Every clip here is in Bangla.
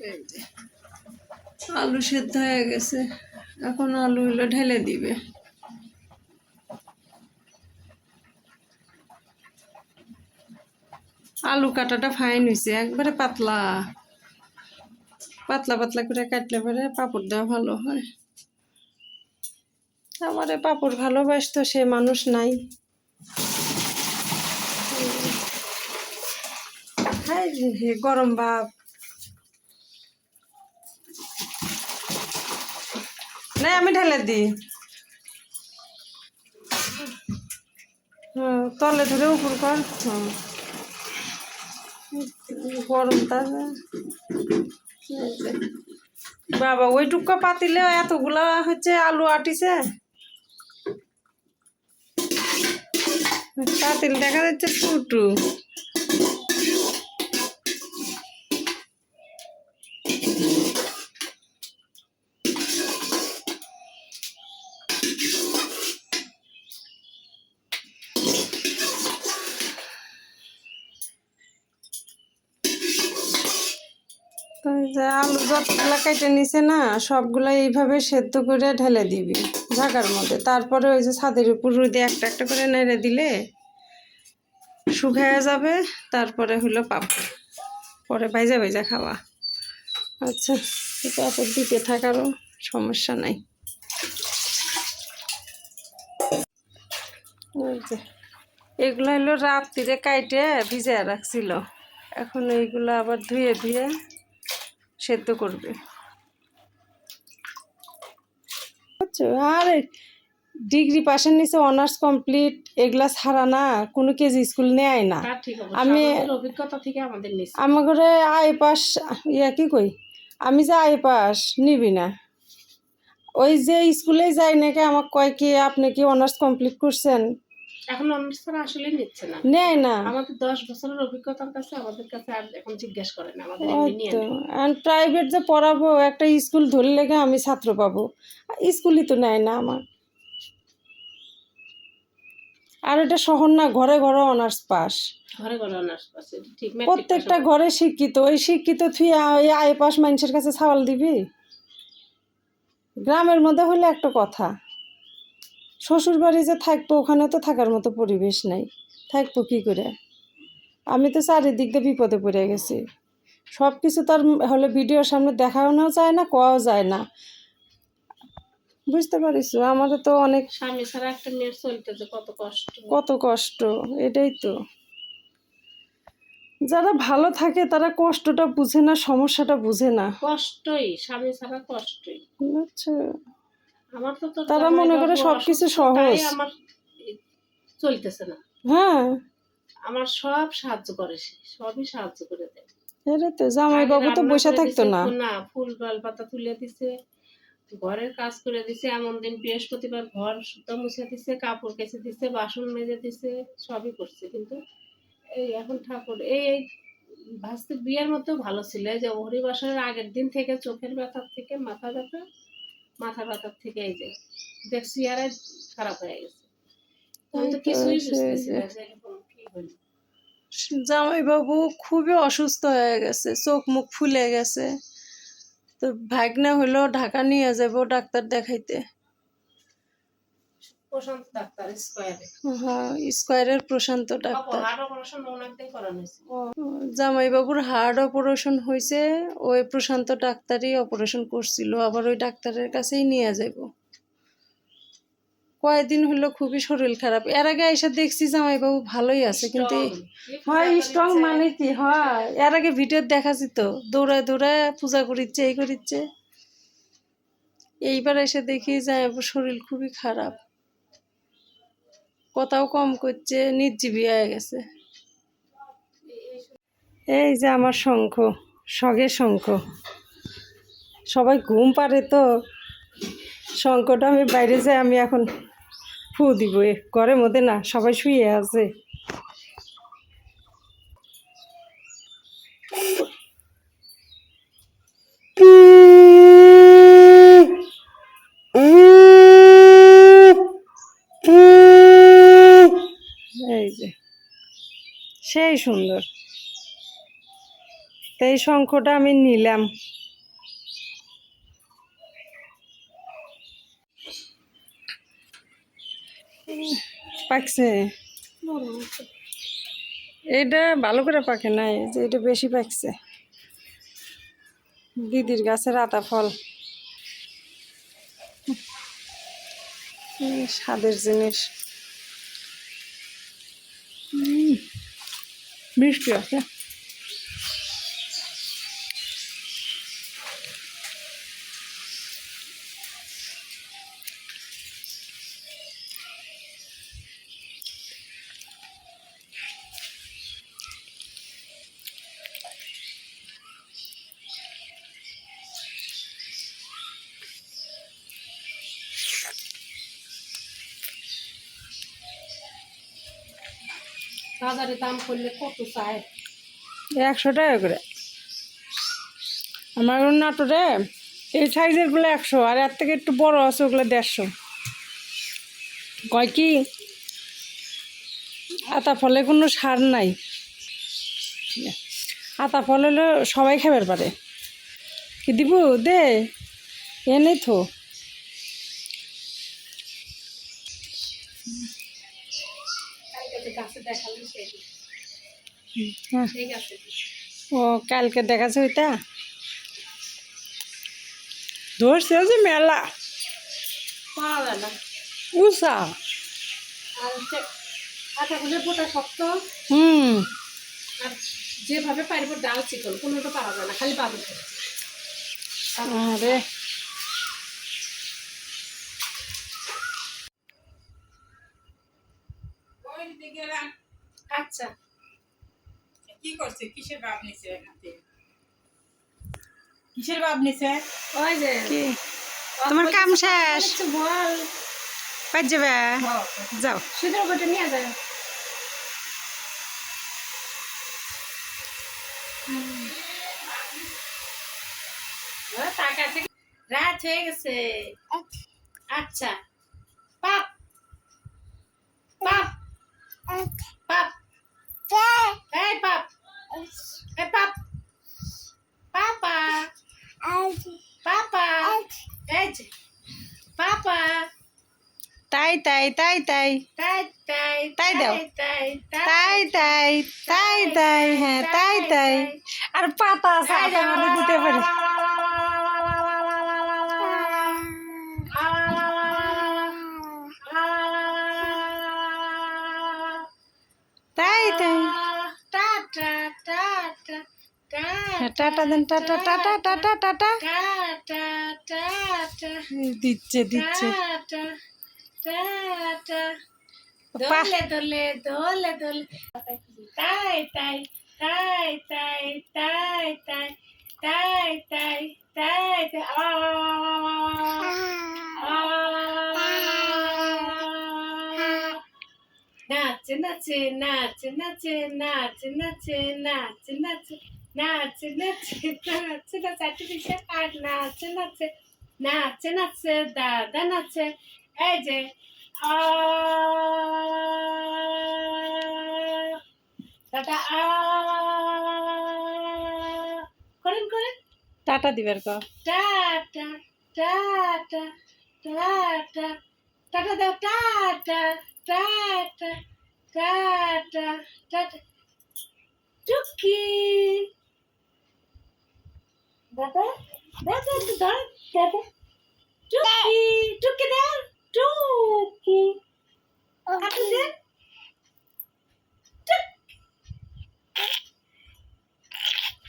এই যে আলু সেদ্ধ হয়ে গেছে, এখন আলু হলো ঢেলে দিবে। আলু কাটাটা ফাইন হয়েছে, একবারে পাতলা পাতলা পাতলা করে কাটলে পরে পাপড় দেওয়া ভালো হয়। আমারে পাপড় ভালোবাসতো সে মানুষ নাই। হ্যাঁ গরম ভাব নাই, আমি ঢেলে দিই। তলে ধরে উপর কর। গরম তাজা বাবা, ওই টুকা পাতিলে এতগুলা হচ্ছে আলু আটিছে। পাতিল দেখা যাচ্ছে ফুটু। আলু যতগুলা কেটে নিছে না, সবগুলা এইভাবে সেদ্ধ করে ঢেলে দিবি ঢাকার মধ্যে। তারপরে ওই যে ছাদের উপর রোদে একটা একটা করে নেড়ে দিলে শুকায়া যাবে। তারপরে হলো পাপড়, পরে ভাইজা ভাইজা খাওয়া। আচ্ছা, পাপড় দিতে থাকারও সমস্যা নাই। এগুলো হলো রাত্রিরে কাইটে ভিজিয়ে রাখছিল, এখন এইগুলো আবার ধুয়ে ধুয়ে সেদ্ধ করবে। আর ডিগ্রি পাশের নিচে অনার্স কমপ্লিট এগুলা ছাড়া না কোনো কেজি স্কুল নেয় না। আমি অভিজ্ঞতা থেকে আমার ঘরে আই পাস কি কই, আমি যে আই পাস নিবি না, ওই যে স্কুলে যাই নাকি আমাকে কয় কি আপনি কি অনার্স কমপ্লিট করছেন। এখন অনার্স ছাড়া আসলে নিচ্ছে না, নেয় না। আমাদের 10 বছরের অভিজ্ঞতার কাছে আমাদের কাছে আর এখন জিজ্ঞেস করে না আমাদের। প্রাইভেট যে পড়াবো একটা স্কুল ধরে লেগে আমি ছাত্র পাবো, স্কুলই তো নেয় না আমার। আর এটা শহর না, ঘরে ঘরে অনার্স পাস, ঘরে ঘরে অনার্স পাস, ঠিক প্রত্যেকটা ঘরে শিক্ষিত। ওই শিক্ষিত তুই ওই আই পাস মানুষের কাছে সওয়াল দিবি। গ্রামের মধ্যে হলে একটা কথা, শ্বশুর বাড়ি যে থাকবো ওখানে তো থাকার মতো পরিবেশ নাই, থাকবো কি করে। আমি তো চারিদিক দিয়ে বিপদে পড়ে গেছি। সব কিছু তার হলে ভিডিওর সামনে দেখানো যায় না, কোয়াও যায় না। বুঝতে পারিস, আমাদের তো অনেক স্বামী ছাড়া একটা মেয়ের চলতেছে কত কষ্ট, কত কষ্ট। এটাই তো, যারা ভালো থাকে তারা কষ্টটা বুঝে না, সমস্যাটা বুঝে না। কষ্টই স্বামী ছাড়া কষ্টই, বুঝছো। আমার তো তারা মনে করে সবকিছু সহজ, আমার চলতেছে না। হ্যাঁ, আমার সব সাহায্য করে, সবই সাহায্য করে দেয়। এটা তো জামাই বাবু তো বসে থাকতো না, না ফুল ডাল পাতা তুলে দিছে, ঘরের কাজ করে দিছে। এমন দিন বৃহস্পতিবার ঘর সুতো মুছে দিছে, কাপড় কেচে দিছে, বাসন মেজে দিছে, সবই করছে। কিন্তু এই এখন ঠাকুর এই ভাস্তির বিয়ের মতো ভালো ছিল, যে হরিবাসরের আগের দিন থেকে চোখের ব্যথার থেকে মাথা ব্যথার থেকে এই যে দেখছি আর খারাপ হয়ে গেছে। আমি তো কিছুই বুঝতেছি না যে এরকম কি হলো। জামাই বাবু খুবই অসুস্থ হয়ে গেছে, চোখ মুখ ফুলে গেছে। তো ভাগনা হলো ঢাকা নিয়ে যাব ডাক্তার দেখাইতে। প্রশান্ত ডাক্তার স্কয়ারে, হ্যাঁ স্কয়ারের প্রশান্ত ডাক্তার। হার্ট অপারেশন ওনাকেই করানো হয়েছে। জামাই বাবুর হার্ট অপারেশন হয়েছে, ওই প্রশান্ত ডাক্তারই অপারেশন করছিল। আবার ওই ডাক্তারের কাছেই নিয়ে যাব। কয়েকদিন হলো খুবই শরীর খারাপ। এর আগে এসে দেখছি জামাইবাবু ভালোই আছে, কিন্তু হয় স্ট্রং মানে কি হয়, এর আগে ভিডিও দেখাচ্ছি তো দৌড়ায় দৌড়ায় পূজা করিচ্ছে, এই করিচ্ছে। এইবার এসে দেখি জামাইবাবুর শরীর খুবই খারাপ, কথাও কম করছে, নির্জীবী হয়ে গেছে। এই যে আমার শঙ্খ, সগের শঙ্খ। সবাই ঘুম পারে তো, শঙ্খটা আমি বাইরে যাই, আমি এখন ফু দিব। ঘরের মধ্যে না, সবাই শুয়ে আছে। এই যে সেই সুন্দর। তো এই শঙ্খটা আমি নিলাম। পাকছে, এটা ভালো করে পাকে নাই, যে এটা বেশি পাকছে। দিদির গাছের আতা ফল, স্বাদের জিনিস, মিষ্টি আছে। বাজারে দাম করলে কত চায়? 100 টাকা করে। আমার নাটোরে এই সাইজের গুলো 100, আর এর থেকে একটু বড় আছে ওগুলো 150। কয় কি আতা ফলে কোনো সার নাই, আতা ফল হলো সবাই খাবার পারে। কি দিব দে, এনেই তো। ও কালকে দেখাচ্ছে ওইটা ধরছে যে মেলা পাওয়া যায় না। উষা। আর আটাগুলো পোটা শক্ত, আর যেভাবে পারবো ডাল চিকন, কোনোটা পাওয়া যায় না, খালি বাবু। আরে আচ্ছা, কি করছে? কিসের ভাব নিছে? কিসের ভাব নিছে? ওই যে কি তোমার কাম শেষ? বল পাই যাবে, যাও। সুদের গোটা নিয়ে যায়। রাত হয়ে গেছে। আচ্ছা, পাপ পাপ পাপ, এই পাপ, এই পাপ, পাপা পাপা, এই যে পাপা, তাই তাই তাই তাই তাই তাই তাই দাও, তাই তাই তাই তাই তাই, হ্যাঁ তাই তাই। আর পাতা আছে হাতের মধ্যে দিতে পারি। তাই তাই, টাটা টাটা হ্যাঁ টাটা দেন, tata tata tata tata. Tata tata দিচ্ছে দিচ্ছে। টাটা টাটা, দোলে দোলে দোলে দোলে, তাই তাই তাই তাই তাই তাই তাই তাই তাই তাই, নাচে নাচে নাচে নাচে নাচে নাচে নাচে নাচে নাচে নাচে নাচে নাচে আর্টিফিশিয়াল আর্ট, নাচে নাচে নাচে নাচে দাদা নাচে। এই যে দাদা করেন করেন, টাটা দিবার ক। টাটা টাটা টাটা, টাটা দাও, টাটা টাটা টাটা টাটা, টুকি দাদা দাদা দাদা দাদা, টুকি টুকি দাও, টুকি আপনি দেন, টুক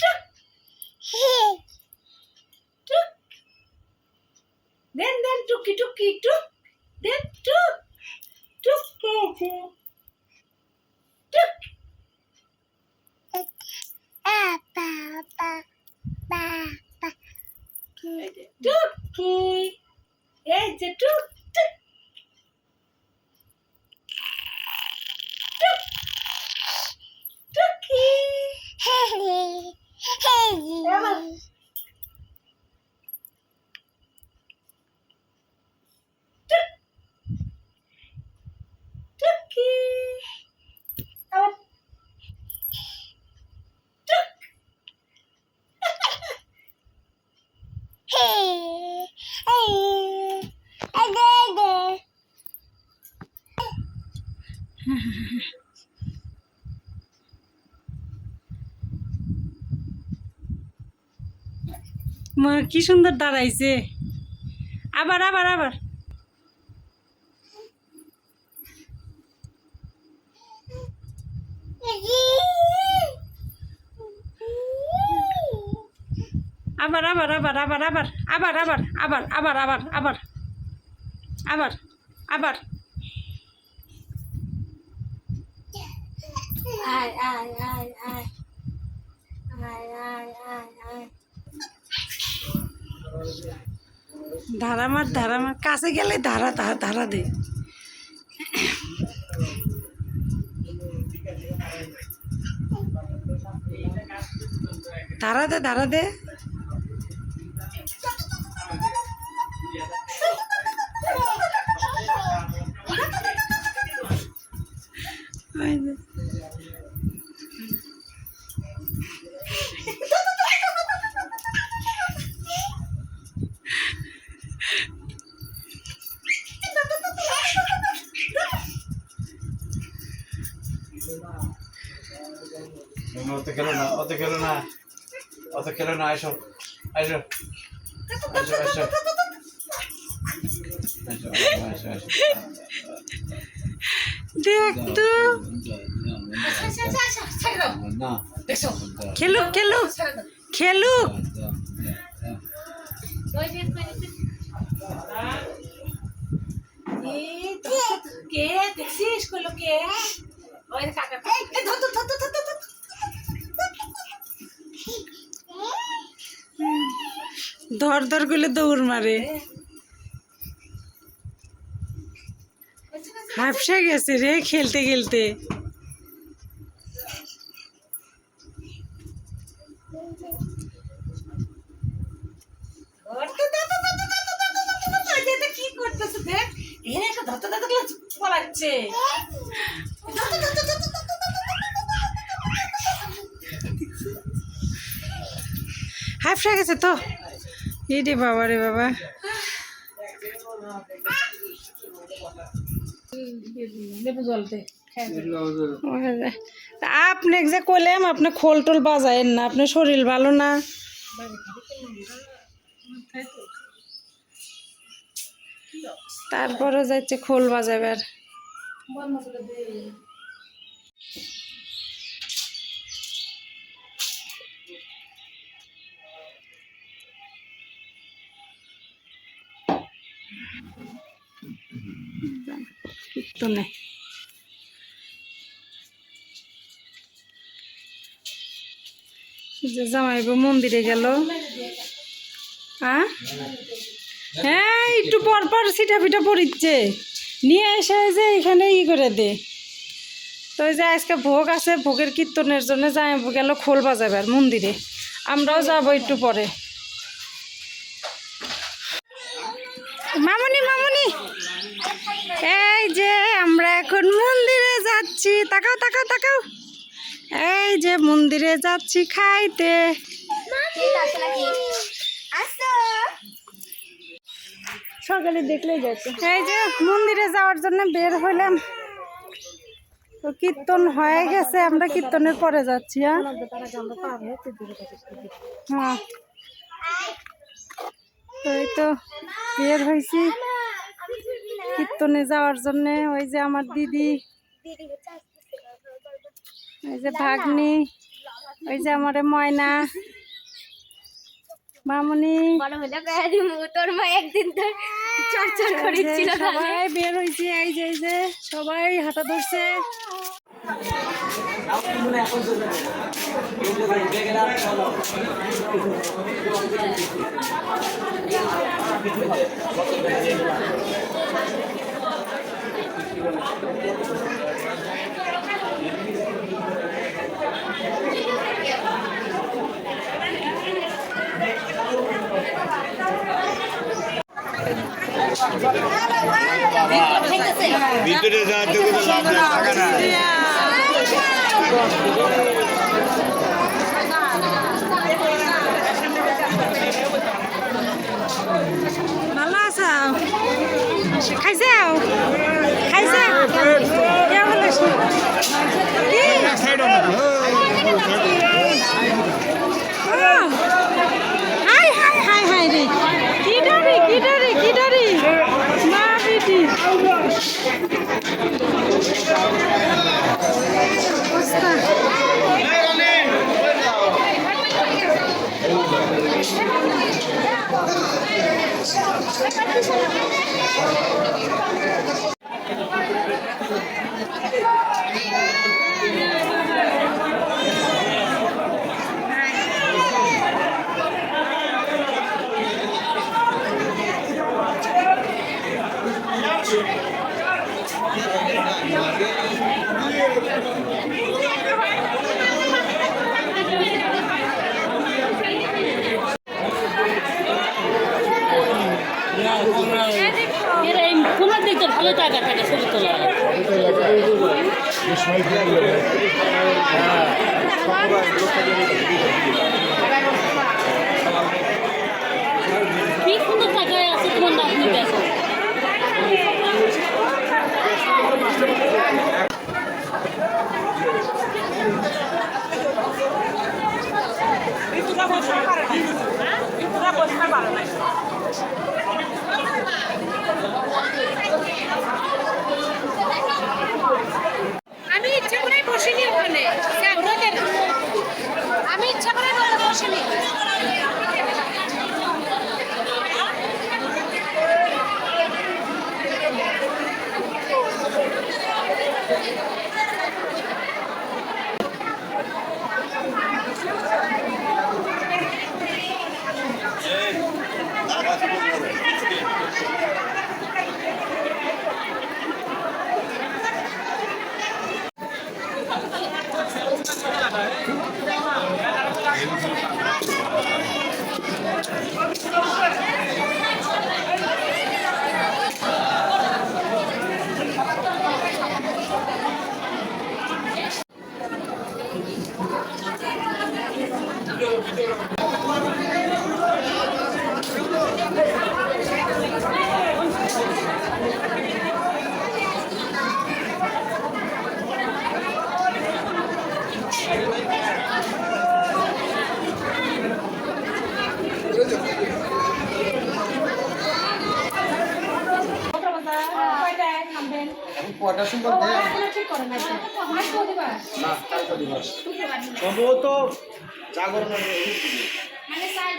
টুক টুক, দেন দেন টুকি টুকি টুক, দেন টুক টুক টুক টুক, টুকি, এই যে টুক টুক টুক টুকি, এবার টুক টুকি, আবার টুক মা কি সুন্দর দাঁড়াইছে। আবার আবার আবার আবার আবার আবার আবার আবার আবার আবার আবার আবার আবার আবার আবার আবার আয় আয় আয় আয় আয় আয় আয় আয় ধারা মার কাছে গেলে ধারা ধারা দে। ধারা দে ওই যে। অত খেলো না অত খেলো না অত খেলো না আসো আসো আসো আসো আসো আসো দেখ তো না খেলুক খেলুক খেলুক। কে দেখছিস কইলো কে ওই কাকা ধর ধর ধর করলে দৌড় মারে। হাফসা গেছে রে খেলতে খেলতে। কি করতেছে দেখ এখানে একটা ধরতে ধরতে পড়াচ্ছে হাফসা গেছে তো রে বাবা রে বাবা। লেবু জল দে আপনি যে কইলাম আপনি খোল টোল বাজায়েন না, আপনার শরীর ভালো না। তারপরে যাচ্ছে খোল বাজাবার। কীর্তনে যে জামাইব মন্দিরে গেল। হ্যাঁ একটু পর পর সিটা ফিটা পড়িচ্ছে নিয়ে এসে যে এখানে করে দে। তো ওই যে আজকে ভোগ আছে, ভোগের কীর্তনের জন্য জামাইব গেল খোল বাজাবার মন্দিরে। আমরাও যাবো একটু পরে। মামুনি মামুনি এই যে আমরা এখন মন্দিরে যাচ্ছি। তাকাও তাকাও তাকাও, এই যে মন্দিরে যাচ্ছি খাইতে। সকালে দেখলেই যাচ্ছে। এই যে মন্দিরে যাওয়ার জন্য বের হইলাম, তো কীর্তন হয়ে গেছে, আমরা কীর্তনের পরে যাচ্ছি। হ্যাঁ তো এই তো বের হয়েছি কীর্তনে যাওয়ার জন্য। ওই যে আমার দিদি, ওই যে ভাগ্নি, ওই যে আমার ময়না, মামুনি, তোর মা একদিন তো চর্চর করেছিল। সবাই বের হয়েছে। এই যে সবাই হাঁটা ধরছে। ভিতরে যাওয়ার জন্য লাভ নেই, টাকা না। ভালো আছো? খাইছাও খাইছাও কেমন লাগছে? কি? হাই হাই রে কি ডারি কি ডারি কি ডারি মা বেটি কোনার দিক তো ভালো জায়গা থাকে ছবি তোলা কি সুন্দর জায়গায় আছে তোমার নাতনি দেখো আমি ইচ্ছা করে বসিনি ওখানে আমি ইচ্ছা করে বসিনি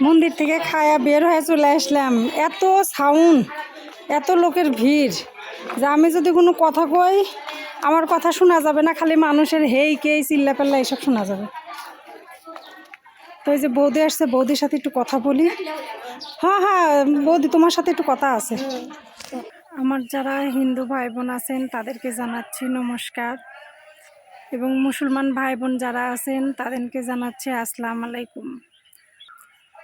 মন্দির থেকে খায়া বের হয়ে চলে আসলাম, এত সাউন্ড, এত লোকের ভিড় যে আমি যদি কোনো কথা কই আমার কথা শোনা যাবে না, খালি মানুষের হেই কে চিল্লা পাল্লা এইসব শোনা যাবে। তো এই যে বৌদি আসছে, বৌদির সাথে একটু কথা বলি। হ্যাঁ হ্যাঁ বৌদি, তোমার সাথে একটু কথা আছে। আমার যারা হিন্দু ভাই বোন আছেন তাদেরকে জানাচ্ছি নমস্কার, এবং মুসলমান ভাই বোন যারা আছেন তাদেরকে জানাচ্ছি আসসালামু আলাইকুম।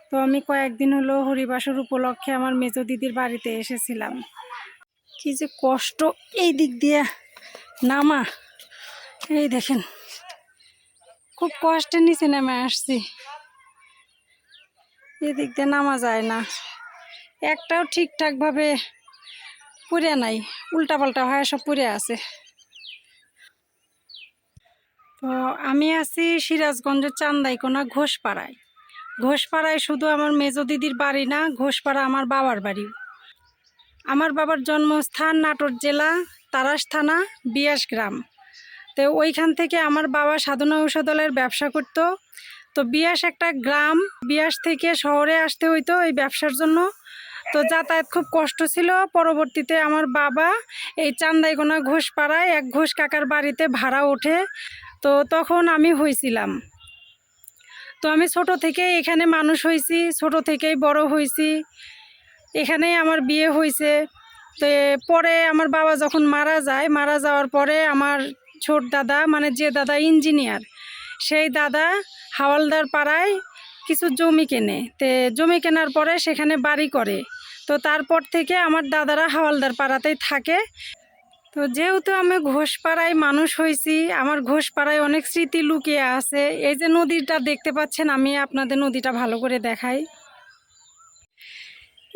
তো আমি কয়েকদিন হলো হরিবাসর উপলক্ষে আমার মেজো দিদির বাড়িতে এসেছিলাম। কি যে কষ্ট এই দিক দিয়ে নামা, এই দেখেন খুব কষ্টের নিচে নেমে আসছি। এদিক দিয়ে নামা যায় না, একটাও ঠিকঠাকভাবে পুড়ে নাই, উল্টাপাল্টা হয়ে সব পুড়ে আছে। তো আমি আছি সিরাজগঞ্জের চান্দাইকোনা ঘোষপাড়ায়। ঘোষপাড়ায় শুধু আমার মেজো দিদির বাড়ি না, ঘোষপাড়া আমার বাবার বাড়ি। আমার বাবার জন্মস্থান নাটোর জেলা তারাস থানা বিয়াস গ্রাম। তো ওইখান থেকে আমার বাবা সাধনা ঔষধালয়ের ব্যবসা করতো। তো বিয়াস একটা গ্রাম, বিয়াস থেকে শহরে আসতে হইতো এই ব্যবসার জন্য। তো যাতায়াত খুব কষ্ট ছিল। পরবর্তীতে আমার বাবা এই চান্দাইকোনা ঘোষপাড়ায় এক ঘোষ কাকার বাড়িতে ভাড়া ওঠে। তো তখন আমি হয়েছিলাম। তো আমি ছোট থেকেই এখানে মানুষ হয়েছি, ছোট থেকেই বড় হয়েছি, এখানেই আমার বিয়ে হয়েছে। তো পরে আমার বাবা যখন মারা যায়, মারা যাওয়ার পরে আমার ছোট দাদা, মানে যে দাদা ইঞ্জিনিয়ার, সেই দাদা হাওয়ালদার পাড়ায় কিছু জমি কেনে। তো জমি কেনার পরে সেখানে বাড়ি করে। তো তারপর থেকে আমার দাদারা হাওয়ালদার পাড়াতেই থাকে। তো যেহেতু আমি ঘোষপাড়ায় মানুষ হয়েছি, আমার ঘোষপাড়ায় অনেক স্মৃতি লুকিয়ে আছে। এই যে নদীটা দেখতে পাচ্ছেন, আমি আপনাদের নদীটা ভালো করে দেখাই।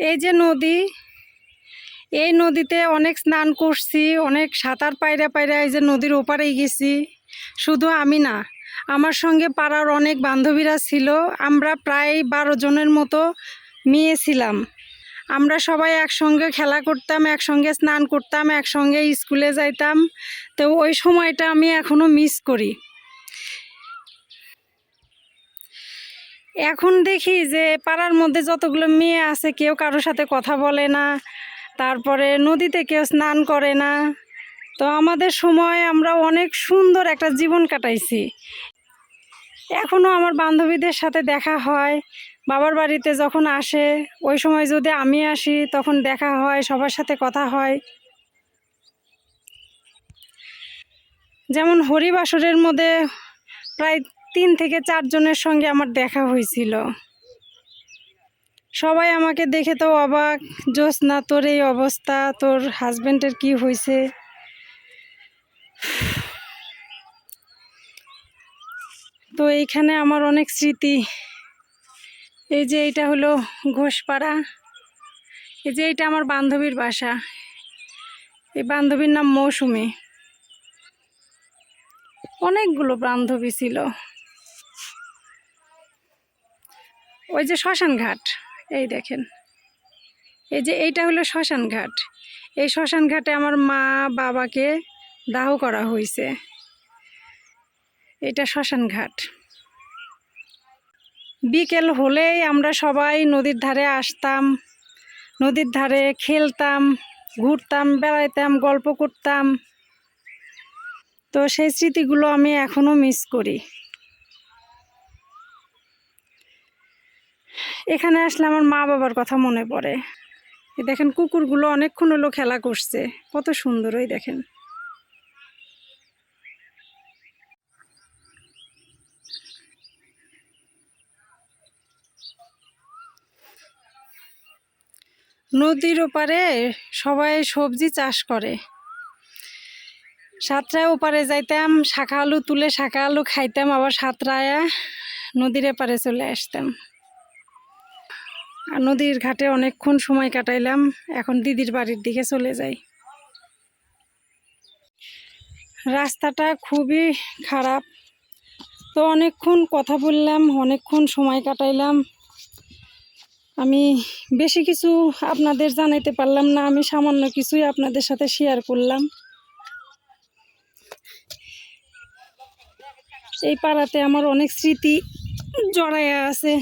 এই যে নদী, এই নদীতে অনেক স্নান করছি, অনেক সাঁতার পায়রা পায়রা এই যে নদীর ওপারেই গেছি। শুধু আমি না, আমার সঙ্গে পাড়ার অনেক বান্ধবীরা ছিল। আমরা প্রায় 12 জনের মতো মেয়ে ছিলাম। আমরা সবাই একসঙ্গে খেলা করতাম, একসঙ্গে স্নান করতাম, একসঙ্গে স্কুলে যাইতাম। তো ওই সময়টা আমি এখনও মিস করি। এখন দেখি যে পাড়ার মধ্যে যতগুলো মেয়ে আছে কেউ কারোর সাথে কথা বলে না, তারপরে নদীতে কেউ স্নান করে না। তো আমাদের সময় আমরা অনেক সুন্দর একটা জীবন কাটাইছি। এখনও আমার বান্ধবীদের সাথে দেখা হয়, বাবার বাড়িতে যখন আসে ওই সময় যদি আমি আসি তখন দেখা হয়, সবার সাথে কথা হয়। যেমন হরিবাসরের মধ্যে প্রায় 3 থেকে 4 জনের সঙ্গে আমার দেখা হয়েছিল। সবাই আমাকে দেখে তো অবাক, জ্যোৎস্না তোর এই অবস্থা, তোর হাজবেন্ডের কি হয়েছে। তো এইখানে আমার অনেক স্মৃতি। এই যে এইটা হলো ঘোষপাড়া, এই যে এইটা আমার বান্ধবীর বাসা। এই বান্ধবীর নাম মৌসুমী। অনেকগুলো বান্ধবী ছিল। ওই যে শ্মশান ঘাট, এই দেখেন, এই যে এইটা হলো শ্মশান ঘাট। এই শ্মশান ঘাটে আমার মা বাবাকে দাহ করা হয়েছে। এটা শ্মশান ঘাট। বিকেল হলেই আমরা সবাই নদীর ধারে আসতাম, নদীর ধারে খেলতাম, ঘুরতাম, বেড়াইতাম, গল্প করতাম। তো সেই স্মৃতিগুলো আমি এখনও মিস করি। এখানে আসলে আমার মা বাবার কথা মনে পড়ে। এই দেখেন কুকুরগুলো অনেকক্ষণ হলো খেলা করছে, কত সুন্দর। ওই দেখেন, নদীর ওপারে সবাই সবজি চাষ করে। সাতটায় ওপারে যাইতাম, শাখা আলু তুলে শাখা আলু খাইতাম, আবার সাতটায় নদীর এপারে চলে আসতাম। আর নদীর ঘাটে অনেকক্ষণ সময় কাটাইলাম। এখন দিদির বাড়ির দিকে চলে যাই। রাস্তাটা খুবই খারাপ। তো অনেকক্ষণ কথা বললাম, অনেকক্ষণ সময় কাটাইলাম। আমি বেশি কিছু আপনাদের জানাইতে পারলাম না, আমি সামান্য কিছুই আপনাদের সাথে শেয়ার করলাম। এই পাড়াতে আমার অনেক স্মৃতি জড়াইয়া আছে।